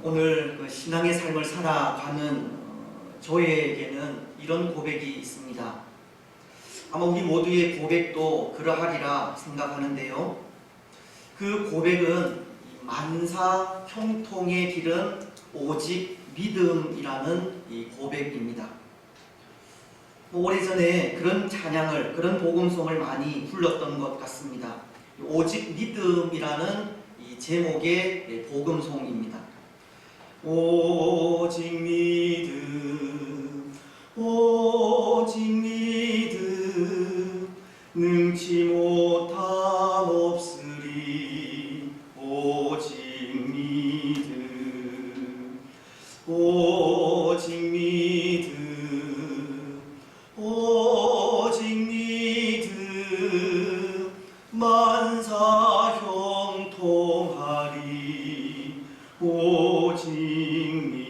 오늘 신앙의 삶을 살아가는 저에게는 이런 고백이 있습니다. 아마 우리 모두의 고백도 그러하리라 생각하는데요. 그 고백은 만사 형통의 길은 오직 믿음이라는 이 고백입니다. 오래전에 그런 찬양을, 그런 복음송을 많이 불렀던 것 같습니다. 오직 믿음이라는 이 제목의 복음송입니다. 오직 믿음, 오직 믿음, 능치 못함 없으리. 오직 믿음, 오직 믿음, 오직 믿음, 만사 형통하리. 오직 믿음.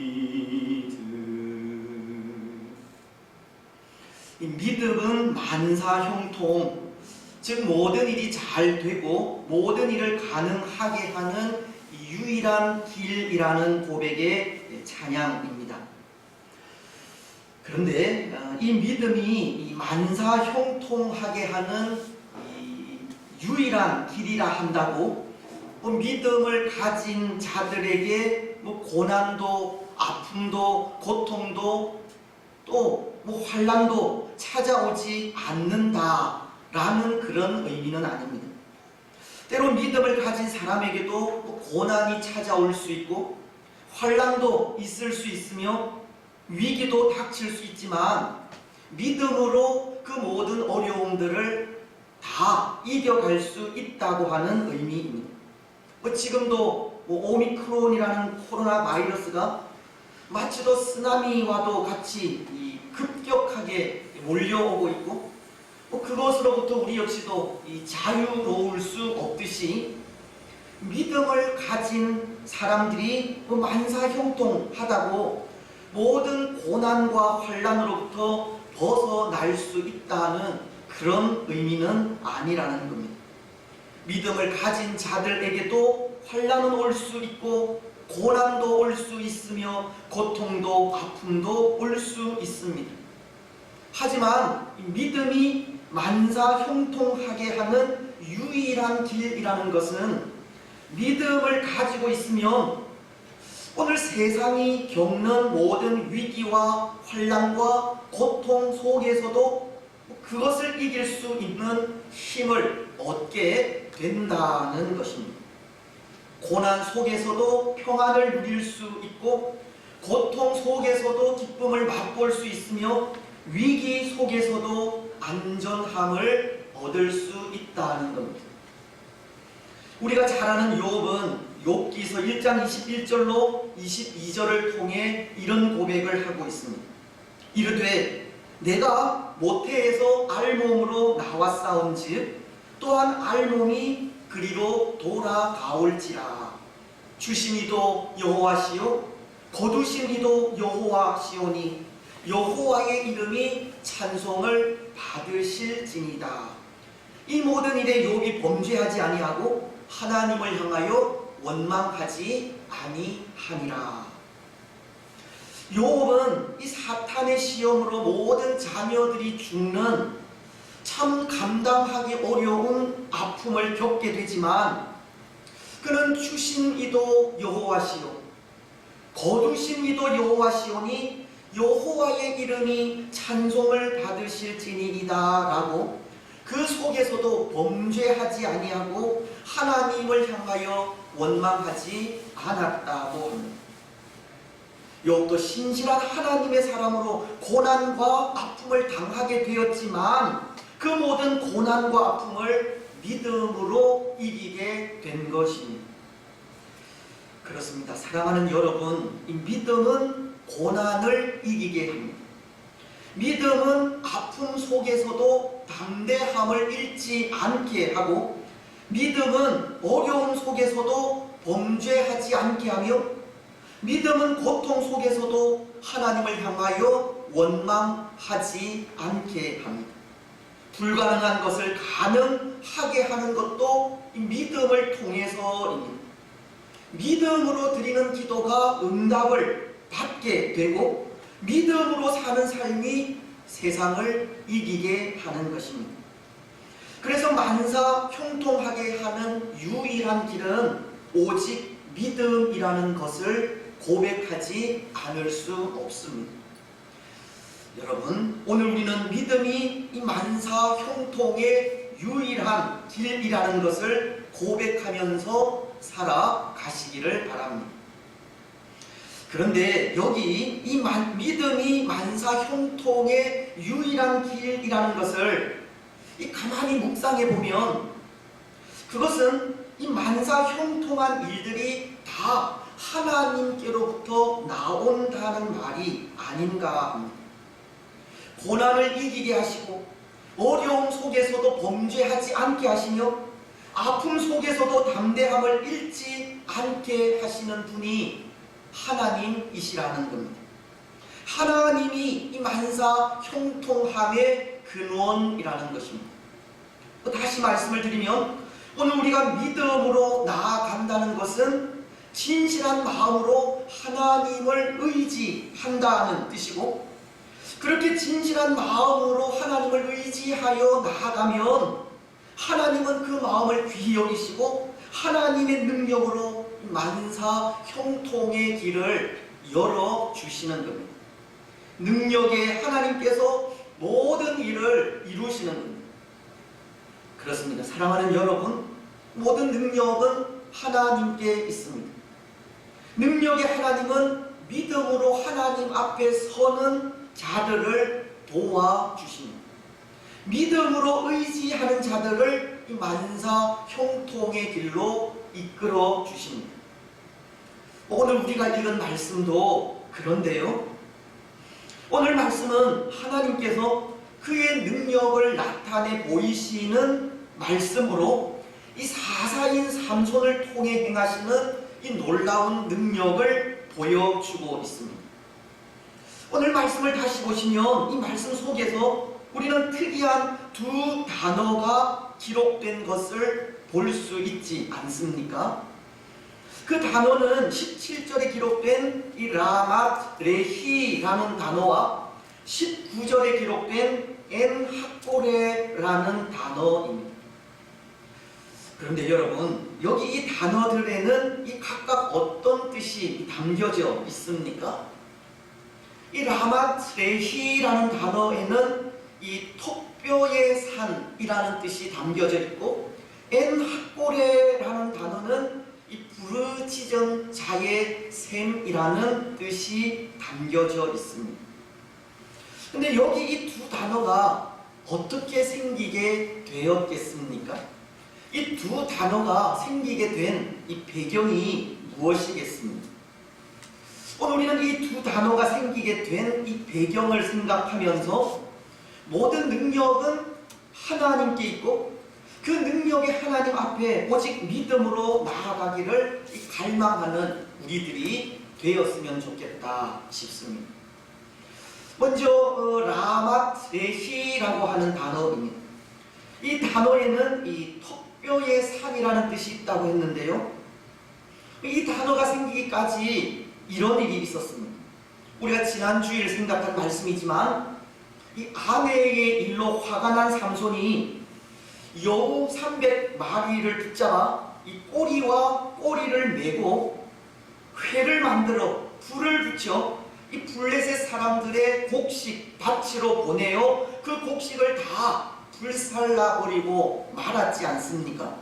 이 믿음은 만사 형통, 즉 모든 일이 잘 되고 모든 일을 가능하게 하는 유일한 길이라는 고백의 찬양입니다. 그런데 이 믿음이 이 만사 형통하게 하는 이 유일한 길이라 한다고 믿음을 가진 자들에게 고난도, 아픔도, 고통도, 또 환난도 찾아오지 않는다라는 그런 의미는 아닙니다. 때로 믿음을 가진 사람에게도 고난이 찾아올 수 있고 환난도 있을 수 있으며 위기도 닥칠 수 있지만 믿음으로 그 모든 어려움들을 다 이겨갈 수 있다고 하는 의미입니다. 지금도 오미크론이라는 코로나 바이러스가 마치도 쓰나미와도 같이 급격하게 몰려오고 있고 그것으로부터 우리 역시도 자유로울 수 없듯이 믿음을 가진 사람들이 만사 형통하다고 모든 고난과 환난으로부터 벗어날 수 있다는 그런 의미는 아니라는 겁니다. 믿음을 가진 자들에게도 환난은 올 수 있고 고난도 올 수 있으며 고통도 아픔도 올 수 있습니다. 하지만 믿음이 만사 형통하게 하는 유일한 길이라는 것은 믿음을 가지고 있으면 오늘 세상이 겪는 모든 위기와 환난과 고통 속에서도 그것을 이길 수 있는 힘을 얻게 된다는 것입니다. 고난 속에서도 평안을 누릴 수 있고 고통 속에서도 기쁨을 맛볼 수 있으며 위기 속에서도 안전함을 얻을 수 있다는 겁니다. 우리가 잘 아는 욥은 욥기서 1장 21절로 22절을 통해 이런 고백을 하고 있습니다. 이르되 내가 모태에서 알몸으로 나왔사온즉 또한 알몸이 그리로 돌아가올지라. 주심이도 여호와시요 거두심이도 여호와시오니 여호와의 이름이 찬송을 받으실지니이다. 이 모든 일에 욥이 범죄하지 아니하고 하나님을 향하여 원망하지 아니하니라. 욥은 이 사탄의 시험으로 모든 자녀들이 죽는 참 감당하기 어려운 아픔을 겪게 되지만 그는 주신 이도 여호와시요 거두신 이도 여호와시오니 여호와의 이름이 찬송을 받으실지니이다 라고 그 속에서도 범죄하지 아니하고 하나님을 향하여 원망하지 않았다고 합니다. 욥도 신실한 하나님의 사람으로 고난과 아픔을 당하게 되었지만 그 모든 고난과 아픔을 믿음으로 이기게 된 것입니다. 그렇습니다. 사랑하는 여러분, 이 믿음은 고난을 이기게 합니다. 믿음은 아픔 속에서도 담대함을 잃지 않게 하고 믿음은 어려움 속에서도 범죄하지 않게 하며 믿음은 고통 속에서도 하나님을 향하여 원망하지 않게 합니다. 불가능한 것을 가능하게 하는 것도 이 믿음을 통해서입니다. 믿음으로 드리는 기도가 응답을 받게 되고 믿음으로 사는 삶이 세상을 이기게 하는 것입니다. 그래서 만사 형통하게 하는 유일한 길은 오직 믿음이라는 것을 고백하지 않을 수 없습니다. 여러분, 오늘 우리는 믿음이 이 만사 형통의 유일한 길이라는 것을 고백하면서 살아가시기를 바랍니다. 그런데 여기 이 믿음이 만사 형통의 유일한 길이라는 것을 가만히 묵상해 보면 그것은 이 만사 형통한 일들이 다 하나님께로부터 나온다는 말이 아닌가 합니다. 고난을 이기게 하시고 어려움 속에서도 범죄하지 않게 하시며 아픔 속에서도 담대함을 잃지 않게 하시는 분이 하나님이시라는 겁니다. 하나님이 이 만사 형통함의 근원이라는 것입니다. 다시 말씀을 드리면 오늘 우리가 믿음으로 나아간다는 것은 진실한 마음으로 하나님을 의지한다는 뜻이고, 그렇게 진실한 마음으로 하나님을 의지하여 나아가면 하나님은 그 마음을 귀히 여기시고 하나님의 능력으로 만사 형통의 길을 열어주시는 겁니다. 능력에 하나님께서 모든 일을 이루시는 겁니다. 그렇습니다. 사랑하는 여러분, 모든 능력은 하나님께 있습니다. 능력의 하나님은 믿음으로 하나님 앞에 서는 자들을 도와주십니다. 믿음으로 의지하는 자들을 이 만사 형통의 길로 이끌어 주십니다. 오늘 우리가 읽은 말씀도 그런데요. 오늘 말씀은 하나님께서 그의 능력을 나타내 보이시는 말씀으로 이 사사인 삼손을 통해 행하시는 이 놀라운 능력을 보여주고 있습니다. 오늘 말씀을 다시 보시면 이 말씀 속에서 우리는 특이한 두 단어가 기록된 것을 볼 수 있지 않습니까? 그 단어는 17절에 기록된 이 라맛 레히라는 단어와 19절에 기록된 엔 학고레라는 단어입니다. 그런데 여러분, 여기 이 단어들에는 이 각각 어떤 뜻이 담겨져 있습니까? 이 라맛 레히라는 단어에는 이 턱뼈의 산이라는 뜻이 담겨져 있고, 엔 학고레라는 단어는 이 부르짖은 자의 샘이라는 뜻이 담겨져 있습니다. 근데 여기 이 두 단어가 어떻게 생기게 되었겠습니까? 이 두 단어가 생기게 된 이 배경이 무엇이겠습니까? 오늘 우리는 이 두 단어가 생기게 된 이 배경을 생각하면서 모든 능력은 하나님께 있고 그 능력의 하나님 앞에 오직 믿음으로 나아가기를 갈망하는 우리들이 되었으면 좋겠다 싶습니다. 먼저 라맛 레히라고 하는 단어입니다. 이 단어에는 이 턱뼈의 산이라는 뜻이 있다고 했는데요. 이 단어가 생기기까지 이런 일이 있었습니다. 우리가 지난 주일 생각한 말씀이지만 이 아내의 일로 화가 난 삼손이 여우 300마리를 붙잡아 이 꼬리와 꼬리를 메고 회를 만들어 불을 붙여 이 블레셋 사람들의 곡식 밭으로 보내어 그 곡식을 다 불살라버리고 말았지 않습니까?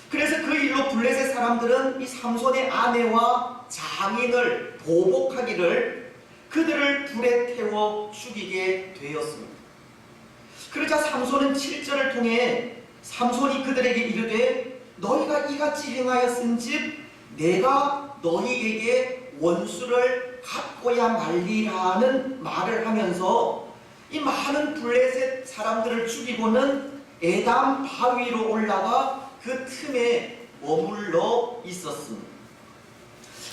그래서 그 일로 블레셋 사람들은 이 삼손의 아내와 장인을 보복하기를 그들을 불에 태워 죽이게 되었습니다. 그러자 삼손은 7절을 통해 삼손이 그들에게 이르되 너희가 이같이 행하였은즉 내가 너희에게 원수를 갚고야 말리라는 말을 하면서 이 많은 블레셋 사람들을 죽이고는 에담 바위로 올라가 그 틈에 머물러 있었습니다.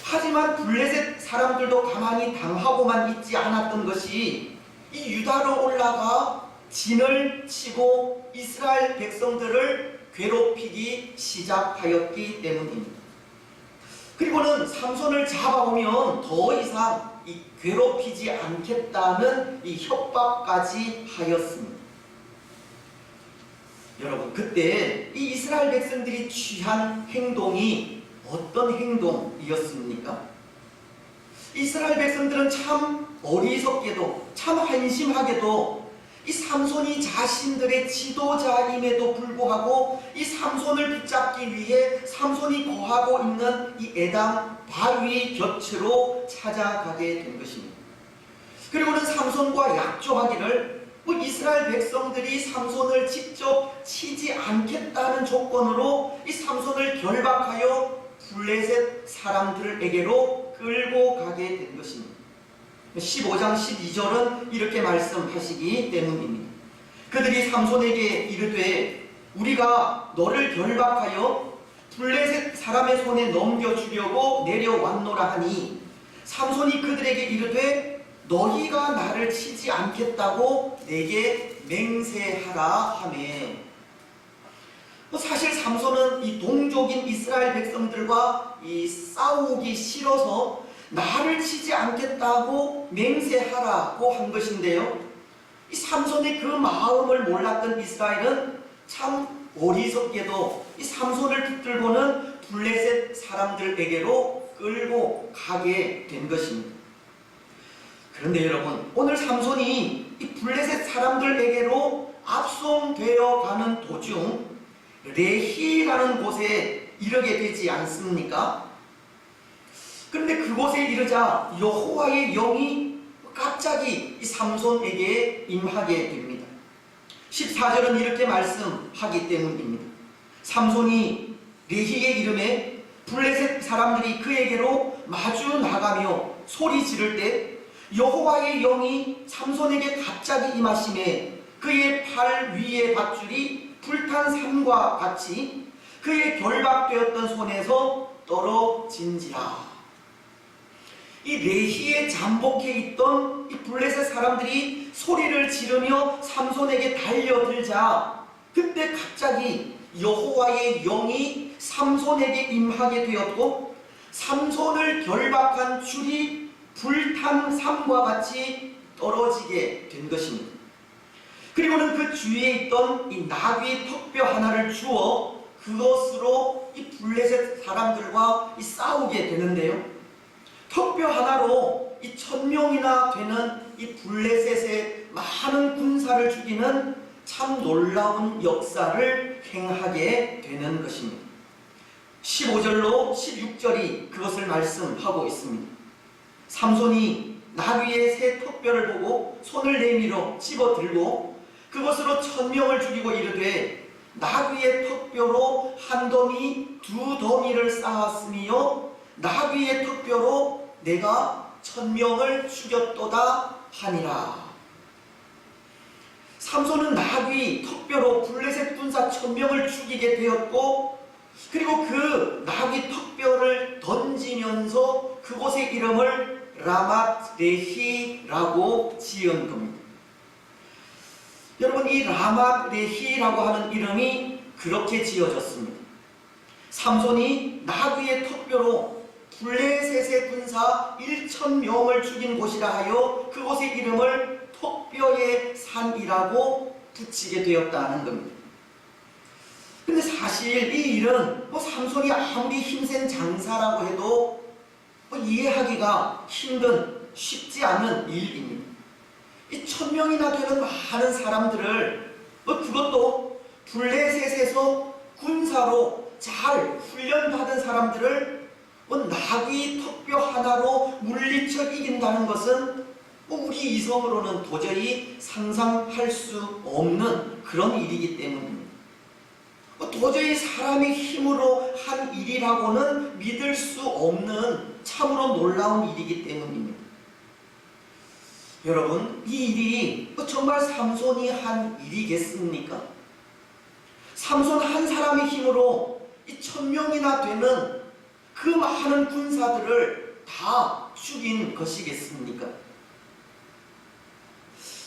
하지만 블레셋 사람들도 가만히 당하고만 있지 않았던 것이 이 유다로 올라가 진을 치고 이스라엘 백성들을 괴롭히기 시작하였기 때문입니다. 그리고는 삼손을 잡아오면 더 이상 이 괴롭히지 않겠다는 이 협박까지 하였습니다. 여러분, 그때 이 이스라엘 백성들이 취한 행동이 어떤 행동이었습니까? 이스라엘 백성들은 참 어리석게도 참 한심하게도 이 삼손이 자신들의 지도자임에도 불구하고 이 삼손을 붙잡기 위해 삼손이 거하고 있는 이 에담 바위 곁으로 찾아가게 된 것입니다. 그리고는 삼손과 약조하기를 이스라엘 백성들이 삼손을 직접 치지 않겠다는 조건으로 이 삼손을 결박하여 블레셋 사람들에게로 끌고 가게 된 것입니다. 15장 12절은 이렇게 말씀하시기 때문입니다. 그들이 삼손에게 이르되 우리가 너를 결박하여 블레셋 사람의 손에 넘겨주려고 내려왔노라 하니 삼손이 그들에게 이르되 너희가 나를 치지 않겠다고 내게 맹세하라 하매. 사실 삼손은 이 동족인 이스라엘 백성들과 싸우기 싫어서 나를 치지 않겠다고 맹세하라고 한 것인데요, 이 삼손의 그 마음을 몰랐던 이스라엘은 참 어리석게도 이 삼손을 붙들고는 블레셋 사람들에게로 끌고 가게 된 것입니다. 그런데 여러분, 오늘 삼손이 이 블레셋 사람들에게로 압송되어 가는 도중 레히라는 곳에 이르게 되지 않습니까? 그런데 그곳에 이르자 여호와의 영이 갑자기 이 삼손에게 임하게 됩니다. 14절은 이렇게 말씀하기 때문입니다. 삼손이 레히의 이름에 블레셋 사람들이 그에게로 마주 나가며 소리 지를 때 여호와의 영이 삼손에게 갑자기 임하심에 그의 팔 위의 밧줄이 불탄 삼과 같이 그의 결박되었던 손에서 떨어진지라. 이 레히에 잠복해 있던 이 블레셋 사람들이 소리를 지르며 삼손에게 달려들자 그때 갑자기 여호와의 영이 삼손에게 임하게 되었고 삼손을 결박한 줄이 불탄 삼과 같이 떨어지게 된 것입니다. 그리고는 그 주위에 있던 이 나귀 턱뼈 하나를 주어 그것으로 이 블레셋 사람들과 싸우게 되는데요, 턱뼈 하나로 이 1000명이나 되는 이 블레셋의 많은 군사를 죽이는 참 놀라운 역사를 행하게 되는 것입니다. 15절로 16절이 그것을 말씀하고 있습니다. 삼손이 나귀의 새 턱뼈를 보고 손을 내밀어 집어들고 그것으로 1000명을 죽이고 이르되 나귀의 턱뼈로 한 더미 두 더미를 쌓았으며 나귀의 턱뼈로 내가 1000명을 죽였도다 하니라. 삼손은 나귀 턱뼈로 블레셋 군사 1000명을 죽이게 되었고, 그리고 그 나귀 턱뼈를 던지면서 그곳의 이름을 라맛 레히라고 지은 겁니다. 여러분, 이 라맛 레히라고 하는 이름이 그렇게 지어졌습니다. 삼손이 나귀의 턱뼈로 블레셋의 군사 1000명을 죽인 곳이라 하여 그곳의 이름을 턱뼈의 산이라고 붙이게 되었다는 겁니다. 근데 사실 이 일은 삼손이 아무리 힘센 장사라고 해도 이해하기가 힘든, 쉽지 않은 일입니다. 이 1000명이나 되는 많은 사람들을 그것도 블레셋에서 군사로 잘 훈련받은 사람들을 나귀 턱뼈 하나로 물리쳐 이긴다는 것은 우리 이성으로는 도저히 상상할 수 없는 그런 일이기 때문입니다. 도저히 사람의 힘으로 한 일이라고는 믿을 수 없는 참으로 놀라운 일이기 때문입니다. 여러분, 이 일이 정말 삼손이 한 일이겠습니까? 삼손 한 사람의 힘으로 이 1000명이나 되는 그 많은 군사들을 다 죽인 것이겠습니까?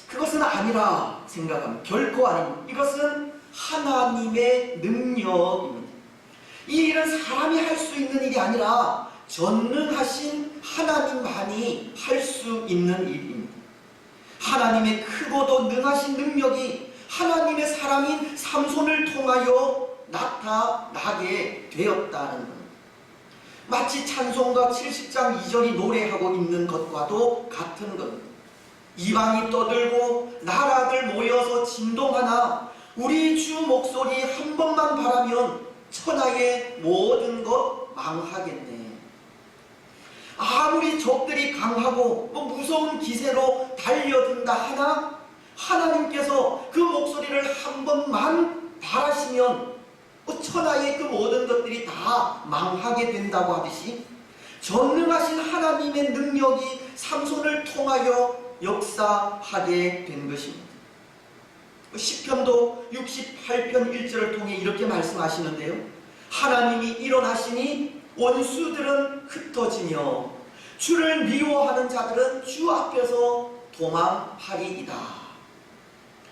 그것은 아니라 생각합니다. 결코 아닙니다. 이것은 하나님의 능력입니다. 이 일은 사람이 할 수 있는 일이 아니라 전능하신 하나님만이 할 수 있는 일입니다. 하나님의 크고도 능하신 능력이 하나님의 사람인 삼손을 통하여 나타나게 되었다는 것. 마치 찬송가 70장 2절이 노래하고 있는 것과도 같은 겁니다. 이방이 떠들고 나라들 모여서 진동하나 우리 주 목소리 한 번만 바라면 천하의 모든 것 망하겠네. 아무리 적들이 강하고 무서운 기세로 달려든다 하나 하나님께서 그 목소리를 한 번만 바라시면 천하의 그 모든 것들이 다 망하게 된다고 하듯이 전능하신 하나님의 능력이 삼손을 통하여 역사하게 된 것입니다. 시편도 68편 1절을 통해 이렇게 말씀하시는데요. 하나님이 일어나시니 원수들은 흩어지며 주를 미워하는 자들은 주 앞에서 도망하리이다.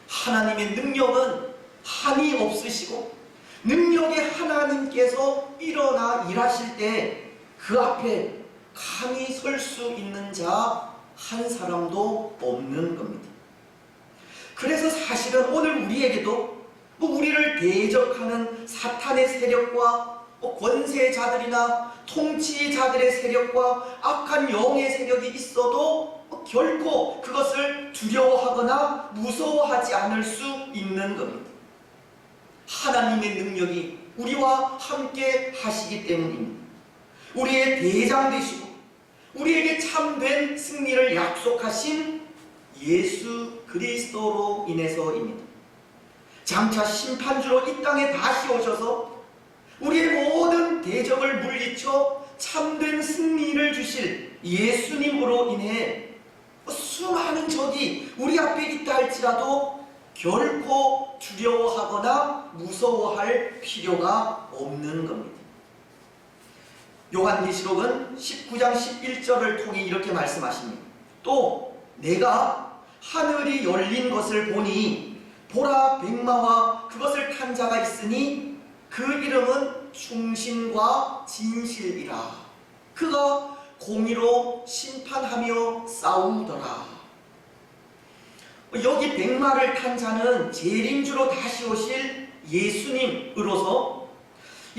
하나님의 능력은 한이 없으시고 능력의 하나님께서 일어나 일하실 때 그 앞에 감히 설 수 있는 자 한 사람도 없는 겁니다. 그래서 사실은 오늘 우리에게도 우리를 대적하는 사탄의 세력과 권세자들이나 통치자들의 세력과 악한 영의 세력이 있어도 결코 그것을 두려워하거나 무서워하지 않을 수 있는 겁니다. 하나님의 능력이 우리와 함께 하시기 때문입니다. 우리의 대장 되시고 우리에게 참된 승리를 약속하신 예수 그리스도로 인해서입니다. 장차 심판주로 이 땅에 다시 오셔서 우리의 모든 대적을 물리쳐 참된 승리를 주실 예수님으로 인해 수많은 적이 우리 앞에 있다 할지라도 결코 두려워하거나 무서워할 필요가 없는 겁니다. 요한계시록은 19장 11절을 통해 이렇게 말씀하십니다. 또 내가 하늘이 열린 것을 보니 보라 백마와 그것을 탄 자가 있으니 그 이름은 충신과 진실이라. 그가 공의로 심판하며 싸우더라. 여기 백마를 탄 자는 재림주로 다시 오실 예수님으로서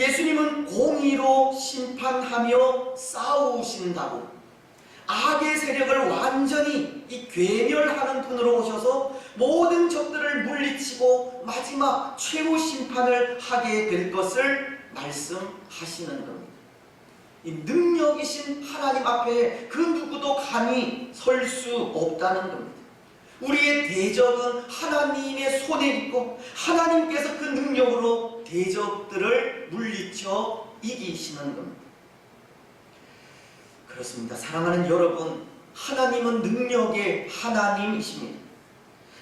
예수님은 공의로 심판하며 싸우신다고 악의 세력을 완전히 괴멸하는 분으로 오셔서 모든 적들을 물리치고 마지막 최후 심판을 하게 될 것을 말씀하시는 겁니다. 이 능력이신 하나님 앞에 그 누구도 감히 설 수 없다는 겁니다. 우리의 대적은 하나님의 손에 있고 하나님께서 그 능력으로 대적들을 물리쳐 이기시는 겁니다. 그렇습니다. 사랑하는 여러분, 하나님은 능력의 하나님이십니다.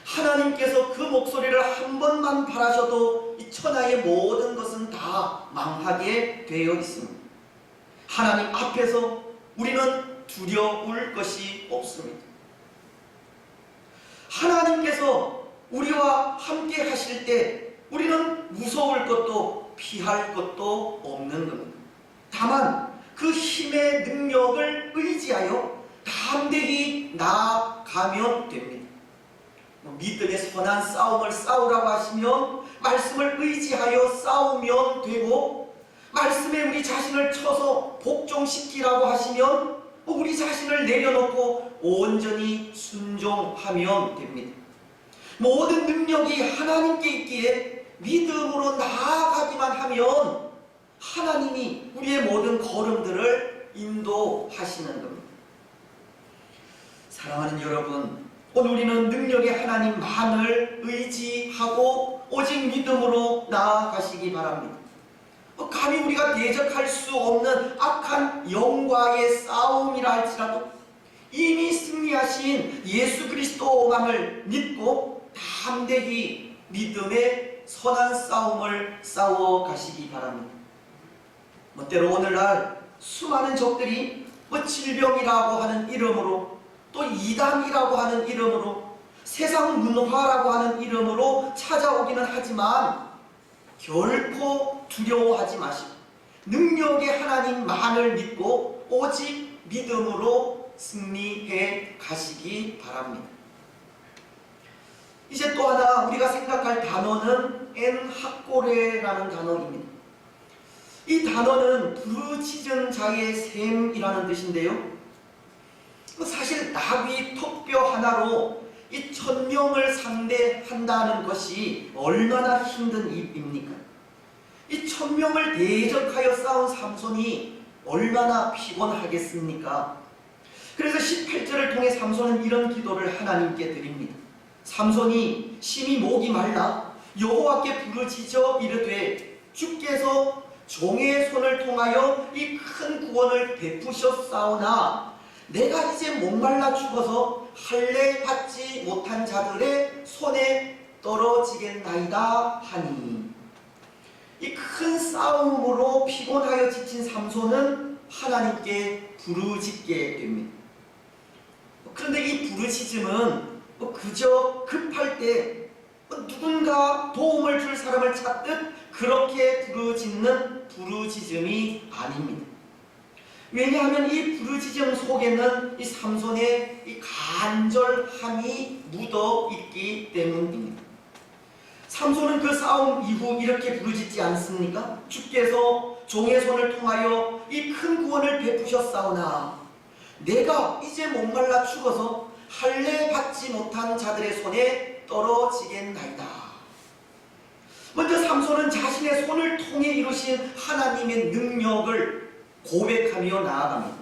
하나님께서 그 목소리를 한 번만 바라셔도 이 천하의 모든 것은 다 망하게 되어 있습니다. 하나님 앞에서 우리는 두려울 것이 없습니다. 하나님께서 우리와 함께 하실 때 우리는 무서울 것도 피할 것도 없는 겁니다. 다만 그 힘의 능력을 의지하여 담대히 나아가면 됩니다. 믿음의 선한 싸움을 싸우라고 하시면 말씀을 의지하여 싸우면 되고, 말씀에 우리 자신을 쳐서 복종시키라고 하시면 우리 자신을 내려놓고 온전히 순종하면 됩니다. 모든 능력이 하나님께 있기에 믿음으로 나아가기만 하면 하나님이 우리의 모든 걸음들을 인도하시는 겁니다. 사랑하는 여러분, 오늘 우리는 능력의 하나님만을 의지하고 오직 믿음으로 나아가시기 바랍니다. 감히 우리가 대적할 수 없는 악한 영과의 싸움이라 할지라도 이미 승리하신 예수 그리스도만을 믿고 담대히 믿음의 선한 싸움을 싸워 가시기 바랍니다. 때로 오늘날 수많은 적들이 질병이라고 하는 이름으로, 또 이단이라고 하는 이름으로, 세상 문화라고 하는 이름으로 찾아오기는 하지만 결코 두려워하지 마시고 능력의 하나님만을 믿고 오직 믿음으로 승리해 가시기 바랍니다. 이제 또 하나 우리가 생각할 단어는 엔하꼬레라는 단어입니다. 이 단어는 부르짖은 자의 셈이라는 뜻인데요. 사실 나귀 턱뼈 하나로 이 1000명을 상대한다는 것이 얼마나 힘든 일입니까? 이 1000명을 대적하여 싸운 삼손이 얼마나 피곤하겠습니까? 그래서 18절을 통해 삼손은 이런 기도를 하나님께 드립니다. 삼손이 심히 목이 말라 여호와께 부르짖어 이르되 주께서 종의 손을 통하여 이 큰 구원을 베푸셨사오나 내가 이제 목말라 죽어서 할례 받지 못한 자들의 손에 떨어지겠나이다 하니, 이 큰 싸움으로 피곤하여 지친 삼손은 하나님께 부르짖게 됩니다. 그런데 이 부르짖음은 그저 급할 때 누군가 도움을 줄 사람을 찾듯 그렇게 부르짖는 부르짖음이 아닙니다. 왜냐하면 이 부르짖음 속에는 이 삼손의 이 간절함이 묻어 있기 때문입니다. 삼손은 그 싸움 이후 이렇게 부르짖지 않습니까? 주께서 종의 손을 통하여 이 큰 구원을 베푸셨사오나 내가 이제 목말라 죽어서 할례 받지 못한 자들의 손에 떨어지겠나이다. 먼저 삼손은 자신의 손을 통해 이루신 하나님의 능력을 고백하며 나아갑니다.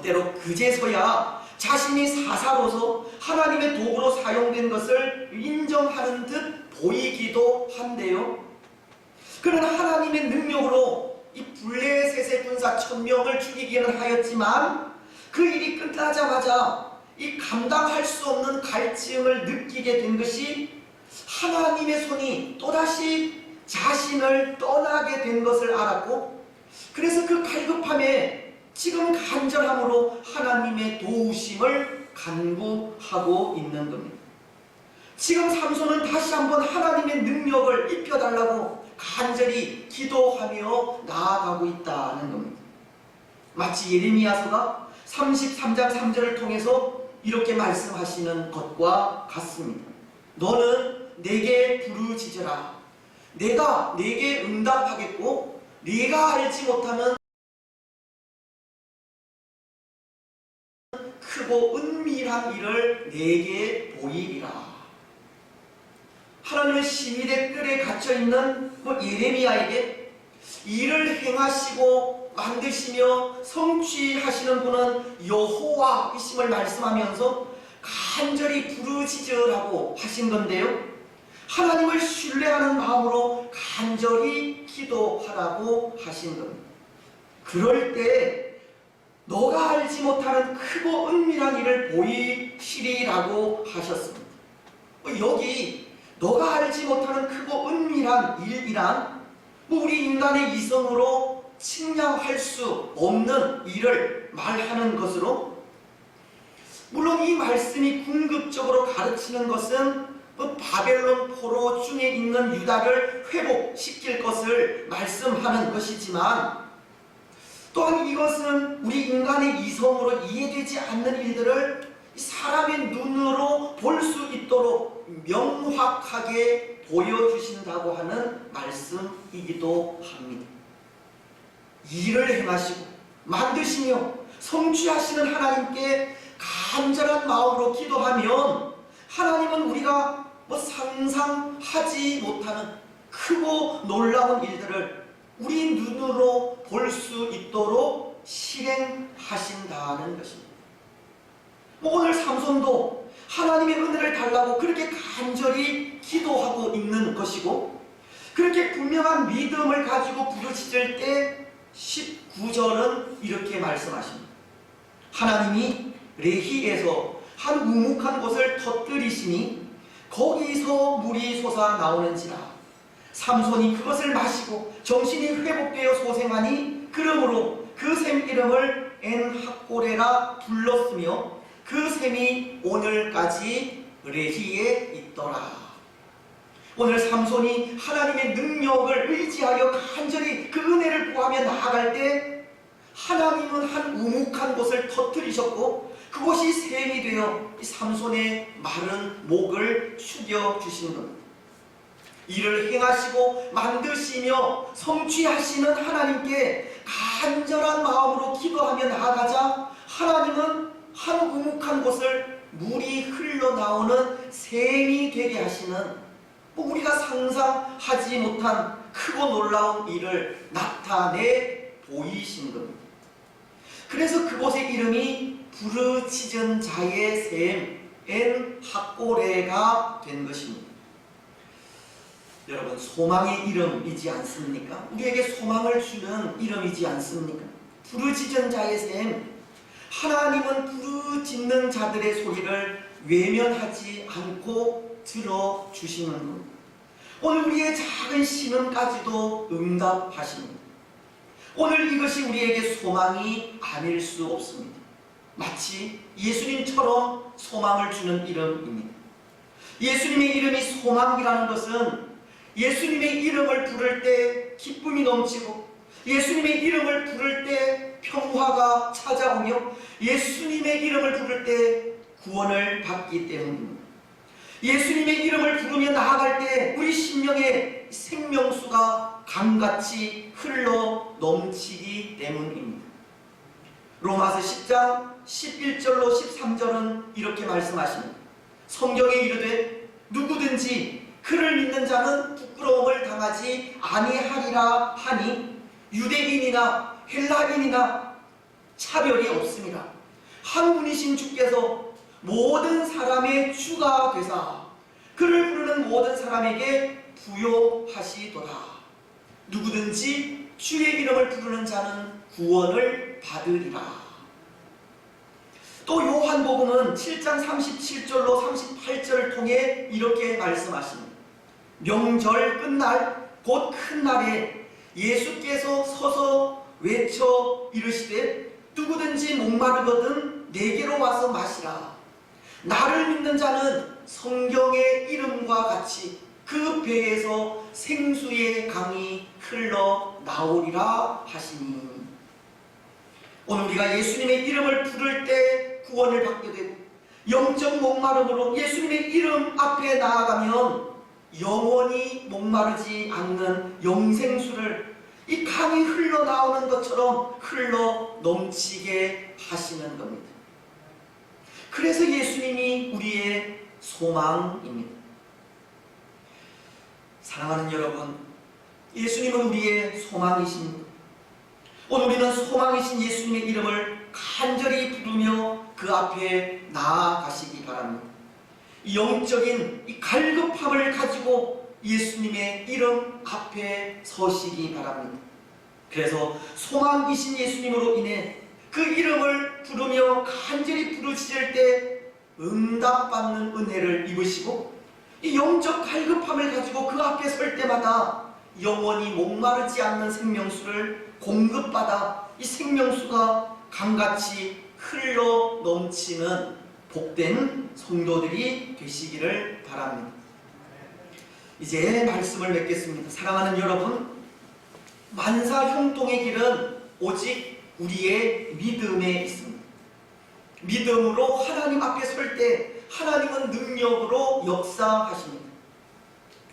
때로 그제서야 자신이 사사로서 하나님의 도구로 사용된 것을 인정하는 듯 보이기도 한데요. 그러나 하나님의 능력으로 이 블레셋의 군사 1000명을 죽이기는 하였지만 그 일이 끝나자마자 이 감당할 수 없는 갈증을 느끼게 된 것이 하나님의 손이 또다시 자신을 떠나게 된 것을 알았고, 그래서 그 갈급함에 지금 간절함으로 하나님의 도우심을 간구하고 있는 겁니다. 지금 삼손은 다시 한번 하나님의 능력을 입혀달라고 간절히 기도하며 나아가고 있다는 겁니다. 마치 예레미야서가 33장 3절을 통해서 이렇게 말씀하시는 것과 같습니다. 너는 내게 부르짖으라. 내가 내게 응답하겠고 네가 알지 못하는 크고 은밀한 일을 내게 보이리라. 하나님의 시민의 뜰에 갇혀있는 예레미야에게 일을 행하시고 만드시며 성취하시는 분은 여호와이심을 말씀하면서 간절히 부르짖으라고 하신 건데요, 하나님을 신뢰하는 마음으로 간절히 기도하라고 하신 겁니다. 그럴 때 너가 알지 못하는 크고 은밀한 일을 보이시리라고 하셨습니다. 여기 너가 알지 못하는 크고 은밀한 일이란 우리 인간의 이성으로 측량할 수 없는 일을 말하는 것으로, 물론 이 말씀이 궁극적으로 가르치는 것은 바벨론 포로 중에 있는 유다를 회복시킬 것을 말씀하는 것이지만, 또한 이것은 우리 인간의 이성으로 이해되지 않는 일들을 사람의 눈으로 볼 수 있도록 명확하게 보여주신다고 하는 말씀이기도 합니다. 일을 행하시고 만드시며 성취하시는 하나님께 간절한 마음으로 기도하면 하나님은 우리가 상상하지 못하는 크고 놀라운 일들을 우리 눈으로 볼 수 있도록 실행하신다는 것입니다. 오늘 삼손도 하나님의 은혜를 달라고 그렇게 간절히 기도하고 있는 것이고, 그렇게 분명한 믿음을 가지고 부르짖을 때 19절은 이렇게 말씀하십니다. 하나님이 레히에서 한 우묵한 곳을 터뜨리시니 거기서 물이 솟아 나오는지라. 삼손이 그것을 마시고 정신이 회복되어 소생하니 그러므로 그 샘 이름을 엔하꼬레라 불렀으며 그 샘이 오늘까지 레히에 있더라. 오늘 삼손이 하나님의 능력을 의지하여 간절히 그 은혜를 구하며 나아갈 때 하나님은 한 우묵한 곳을 터뜨리셨고 그곳이 샘이 되어 삼손의 마른 목을 죽여주신 겁니다. 이를 행하시고 만드시며 성취하시는 하나님께 간절한 마음으로 기도하며 나아가자 하나님은 한 우묵한 곳을 물이 흘러나오는 샘이 되게 하시는 우리가 상상하지 못한 크고 놀라운 일을 나타내 보이신 겁니다. 그래서 그곳의 이름이 부르짖은 자의 샘 엔 학고레가 된 것입니다. 여러분, 소망의 이름이지 않습니까? 우리에게 소망을 주는 이름이지 않습니까? 부르짖은 자의 샘. 하나님은 부르짖는 자들의 소리를 외면하지 않고 들어주시는 겁니다. 오늘 우리의 작은 신음까지도 응답하십니다. 오늘 이것이 우리에게 소망이 아닐 수 없습니다. 마치 예수님처럼 소망을 주는 이름입니다. 예수님의 이름이 소망이라는 것은 예수님의 이름을 부를 때 기쁨이 넘치고 예수님의 이름을 부를 때 평화가 찾아오며 예수님의 이름을 부를 때 구원을 받기 때문입니다. 예수님의 이름을 부르며 나아갈 때 우리 심령의 생명수가 강같이 흘러 넘치기 때문입니다. 로마서 10장 11절로 13절은 이렇게 말씀하십니다. 성경에 이르되 누구든지 그를 믿는 자는 부끄러움을 당하지 아니하리라 하니 유대인이나 헬라인이나 차별이 없습니다. 한 분이신 주께서 모든 사람의 주가 되사 그를 부르는 모든 사람에게 부요하시도다. 누구든지 주의 이름을 부르는 자는 구원을 받으리라. 또 요한복음은 7장 37절로 38절을 통해 이렇게 말씀하십니다. 명절 끝날 곧 큰 날에 예수께서 서서 외쳐 이르시되 누구든지 목마르거든 내게로 와서 마시라. 나를 믿는 자는 성경의 이름과 같이 그 배에서 생수의 강이 흘러 나오리라 하시니. 오늘 우리가 예수님의 이름을 부를 때 구원을 받게 되고 영적 목마름으로 예수님의 이름 앞에 나아가면 영원히 목마르지 않는 영생수를 이 강이 흘러나오는 것처럼 흘러 넘치게 하시는 겁니다. 그래서 예수님이 우리의 소망입니다. 사랑하는 여러분, 예수님은 우리의 소망이십니다. 오늘 우리는 소망이신 예수님의 이름을 간절히 부르며 그 앞에 나아가시기 바랍니다. 영적인 이 갈급함을 가지고 예수님의 이름 앞에 서시기 바랍니다. 그래서 소망이신 예수님으로 인해 그 이름을 부르며 간절히 부르짖을 때 응답받는 은혜를 입으시고 이 영적 갈급함을 가지고 그 앞에 설 때마다 영원히 목마르지 않는 생명수를 공급받아 이 생명수가 강같이 흘러 넘치는 복된 성도들이 되시기를 바랍니다. 이제 말씀을 맺겠습니다. 사랑하는 여러분, 만사 형통의 길은 오직 우리의 믿음에 있습니다. 믿음으로 하나님 앞에 설 때 하나님은 능력으로 역사하십니다.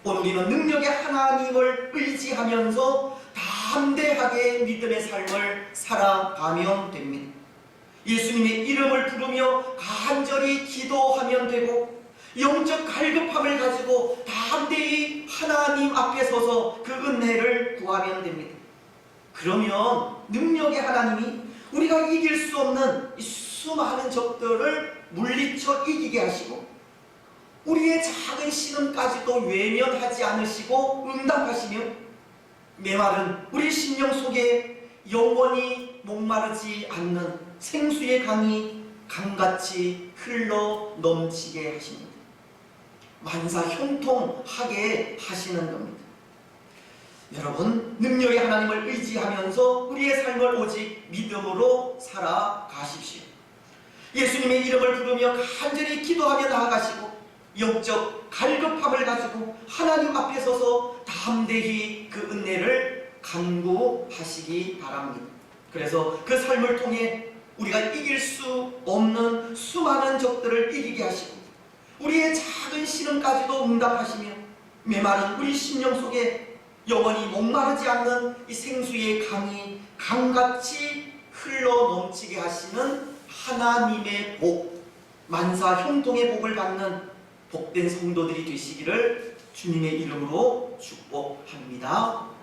오늘 우리는 능력의 하나님을 의지하면서 담대하게 믿음의 삶을 살아가면 됩니다. 예수님의 이름을 부르며 간절히 기도하면 되고 영적 갈급함을 가지고 담대히 하나님 앞에 서서 그 은혜를 구하면 됩니다. 그러면 능력의 하나님이 우리가 이길 수 없는 이 수많은 적들을 물리쳐 이기게 하시고 우리의 작은 신음까지도 외면하지 않으시고 응답하시며 메마른 우리 심령 속에 영원히 목마르지 않는 생수의 강이 강같이 흘러 넘치게 하십니다. 만사 형통하게 하시는 겁니다. 여러분, 능력의 하나님을 의지하면서 우리의 삶을 오직 믿음으로 살아가십시오. 예수님의 이름을 부르며 간절히 기도하며 나아가시고 영적 갈급함을 가지고 하나님 앞에 서서 담대히 그 은혜를 간구하시기 바랍니다. 그래서 그 삶을 통해 우리가 이길 수 없는 수많은 적들을 이기게 하시고 우리의 작은 신음까지도 응답하시며 메마른 우리 심령 속에 영원히 목마르지 않는 이 생수의 강이 강같이 흘러 넘치게 하시는 하나님의 복, 만사 형통의 복을 받는 복된 성도들이 되시기를 주님의 이름으로 축복합니다.